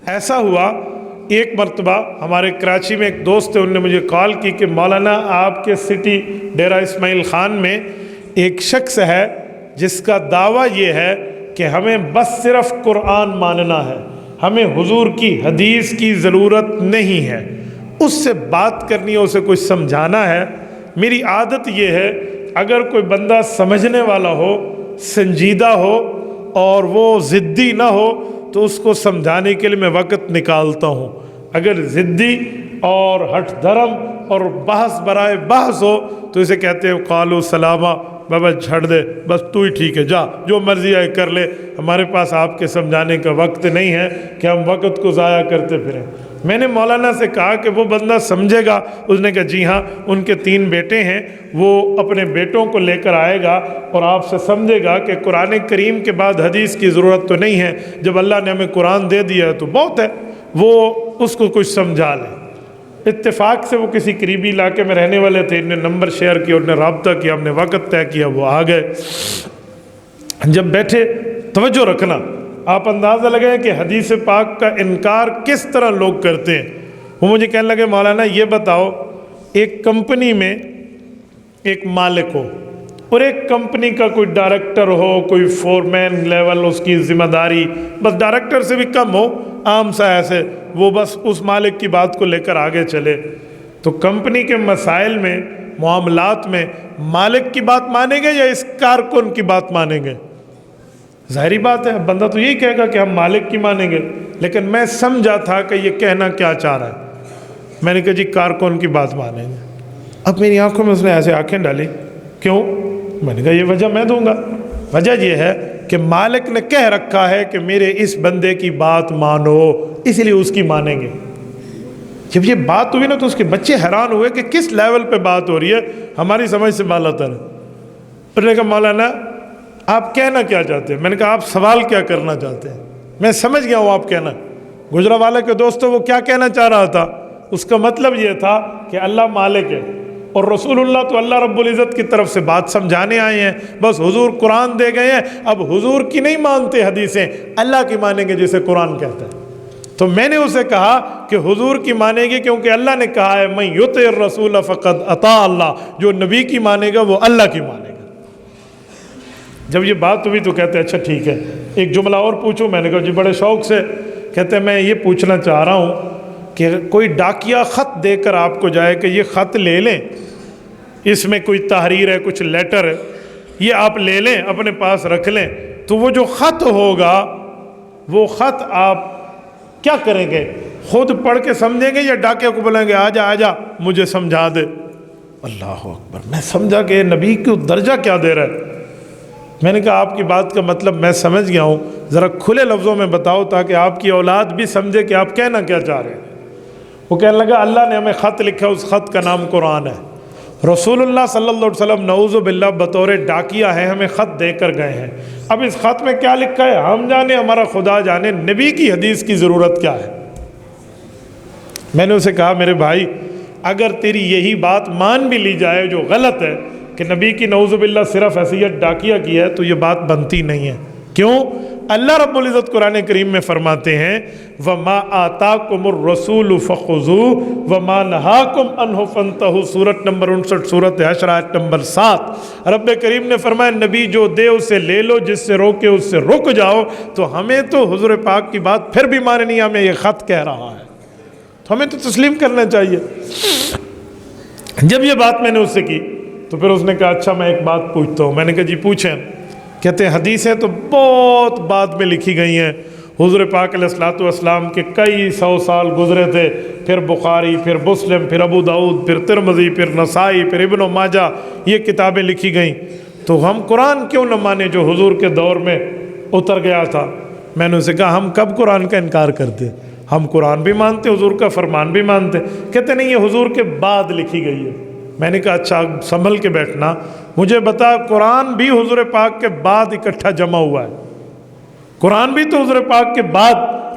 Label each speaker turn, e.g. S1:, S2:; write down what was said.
S1: ایسا ہوا ایک مرتبہ ہمارے کراچی میں ایک دوست تھے، انہوں نے مجھے کال کی کہ مولانا آپ کے سٹی ڈیرہ اسماعیل خان میں ایک شخص ہے جس کا دعویٰ یہ ہے کہ ہمیں بس صرف قرآن ماننا ہے، ہمیں حضور کی حدیث کی ضرورت نہیں ہے، اس سے بات کرنی ہے، اسے کچھ سمجھانا ہے۔ میری عادت یہ ہے اگر کوئی بندہ سمجھنے والا ہو، سنجیدہ ہو اور وہ ضدی نہ ہو تو اس کو سمجھانے کے لیے میں وقت نکالتا ہوں۔ اگر ضدی اور ہٹ دھرم اور بحث برائے بحث ہو تو اسے کہتے ہیں قالوا سلاما، بابا چھڑ دے، بس تو ہی ٹھیک ہے، جا جو مرضی ہے کر لے، ہمارے پاس آپ کے سمجھانے کا وقت نہیں ہے کہ ہم وقت کو ضائع کرتے پھریں۔ میں نے مولانا سے کہا کہ وہ بندہ سمجھے گا؟ اس نے کہا جی ہاں، ان کے 3 بیٹے ہیں، وہ اپنے بیٹوں کو لے کر آئے گا اور آپ سے سمجھے گا کہ قرآن کریم کے بعد حدیث کی ضرورت تو نہیں ہے، جب اللہ نے ہمیں قرآن دے دیا ہے تو بہت ہے، وہ اس کو کچھ سمجھا لے۔ اتفاق سے وہ کسی قریبی علاقے میں رہنے والے تھے، انہوں نے نمبر شیئر کیا، انہوں نے رابطہ کیا، ہم نے وقت طے کیا، وہ آ گئے۔ جب بیٹھے، توجہ رکھنا، آپ اندازہ لگائیں کہ حدیث پاک کا انکار کس طرح لوگ کرتے ہیں۔ وہ مجھے کہنے لگے مولانا یہ بتاؤ، ایک کمپنی میں ایک مالک ہو اور ایک کمپنی کا کوئی ڈائریکٹر ہو، کوئی فورمین لیول اس کی ذمہ داری بس ڈائریکٹر سے بھی کم ہو، عام سا ایسے، وہ بس اس مالک کی بات کو لے کر آگے چلے، تو کمپنی کے مسائل میں، معاملات میں مالک کی بات مانیں گے یا اس کارکن کی بات مانیں گے؟ ظاہری بات ہے، بندہ تو یہی کہے گا کہ ہم مالک کی مانیں گے، لیکن میں سمجھا تھا کہ یہ کہنا کیا چاہ رہا ہے۔ میں نے کہا جی کارکن کی بات مانیں گے۔ اب میری آنکھوں میں اس نے ایسے آنکھیں ڈالی، کیوں؟ میں نے کہا یہ وجہ میں دوں گا۔ وجہ یہ ہے کہ مالک نے کہہ رکھا ہے کہ میرے اس بندے کی بات مانو، اس لیے اس کی مانیں گے۔ جب یہ بات ہوئی نا تو اس کے بچے حیران ہوئے کہ کس لیول پہ بات ہو رہی ہے، ہماری سمجھ سے بالا تر۔ انہوں نے کہا مولانا آپ کہنا کیا چاہتے ہیں؟ میں نے کہا آپ سوال کیا کرنا چاہتے ہیں؟ میں سمجھ گیا ہوں آپ کہنا۔ گجرانوالے کے دوستوں وہ کیا کہنا چاہ رہا تھا؟ اس کا مطلب یہ تھا کہ اللہ مالک ہے اور رسول اللہ تو اللہ رب العزت کی طرف سے بات سمجھانے آئے ہیں، بس حضور قرآن دے گئے ہیں، اب حضور کی نہیں مانتے حدیثیں، اللہ کی مانیں گے جسے قرآن کہتا ہے۔ تو میں نے اسے کہا کہ حضور کی مانیں گے کیونکہ اللہ نے کہا ہے من یطع الرسول فقد اطاع اللہ، جو نبی کی مانے گا وہ اللہ کی مانے گا۔ جب یہ بات ہوئی تو کہتے ہیں اچھا ٹھیک ہے، ایک جملہ اور پوچھوں؟ میں نے کہا جی بڑے شوق سے۔ کہتے ہیں میں یہ پوچھنا چاہ رہا ہوں کہ کوئی ڈاکیا خط دے کر آپ کو جائے کہ یہ خط لے لیں، اس میں کوئی تحریر ہے، کچھ لیٹر ہے، یہ آپ لے لیں اپنے پاس رکھ لیں، تو وہ جو خط ہوگا وہ خط آپ کیا کریں گے؟ خود پڑھ کے سمجھیں گے یا ڈاکیا کو بولیں گے آ جا مجھے سمجھا دے؟ اللہ اکبر! میں سمجھا کہ نبی کو درجہ کیا دے رہا ہے۔ میں نے کہا آپ کی بات کا مطلب میں سمجھ گیا ہوں، ذرا کھلے لفظوں میں بتاؤ تاکہ آپ کی اولاد بھی سمجھے کہ آپ کہنا کیا چاہ رہے ہیں۔ وہ کہنے لگا اللہ نے ہمیں خط لکھا، اس خط کا نام قرآن ہے، رسول اللہ صلی اللہ علیہ وسلم نعوذ باللہ بطور ڈاکیا ہیں، ہمیں خط دے کر گئے ہیں، اب اس خط میں کیا لکھا ہے ہم جانے، ہمارا خدا جانے، نبی کی حدیث کی ضرورت کیا ہے؟ میں نے اسے کہا میرے بھائی اگر تیری یہی بات مان بھی لی جائے جو غلط ہے کہ نبی کی نعوذ باللہ صرف حیثیت ڈاکیا کی ہے، تو یہ بات بنتی نہیں ہے۔ کیوں؟ اللہ رب العزت قرآن کریم میں فرماتے ہیں وَمَا آتَاكُمُ الرَّسُولُ فَخُذُوهُ وَمَا نَهَاكُمْ عَنْهُ فَانْتَهُوا، سورت نمبر 59، سورت حشر آیت نمبر 7۔ رب کریم نے فرمایا نبی جو دے اسے لے لو، جس سے روکے اس سے رک جاؤ۔ تو ہمیں تو حضور پاک کی بات پھر بھی ماننی، ہمیں یہ خط کہہ رہا ہے تو ہمیں تو تسلیم کرنا چاہیے۔ جب یہ بات میں نے اس سے کی تو پھر اس نے کہا اچھا میں ایک بات پوچھتا ہوں۔ میں نے کہا جی پوچھیں۔ کہتے ہیں حدیثیں تو بہت بعد میں لکھی گئی ہیں، حضور پاک علیہ الصلوۃ والسلام کے کئی 100 سال گزرے تھے، پھر بخاری، پھر مسلم، پھر ابو داؤد، پھر ترمذی، پھر نسائی، پھر ابن ماجہ، یہ کتابیں لکھی گئیں، تو ہم قرآن کیوں نہ مانے جو حضور کے دور میں اتر گیا تھا؟ میں نے اسے کہا ہم کب قرآن کا انکار کرتے؟ ہم قرآن بھی مانتے، حضور کا فرمان بھی مانتے۔ کہتے نہیں یہ حضور کے بعد لکھی گئی ہے۔ میں نے کہا اچھا سنبھل کے بیٹھنا، مجھے بتا قرآن بھی حضور پاک کے بعد اکٹھا جمع ہوا ہے؟ قرآن بھی تو حضور پاک کے بعد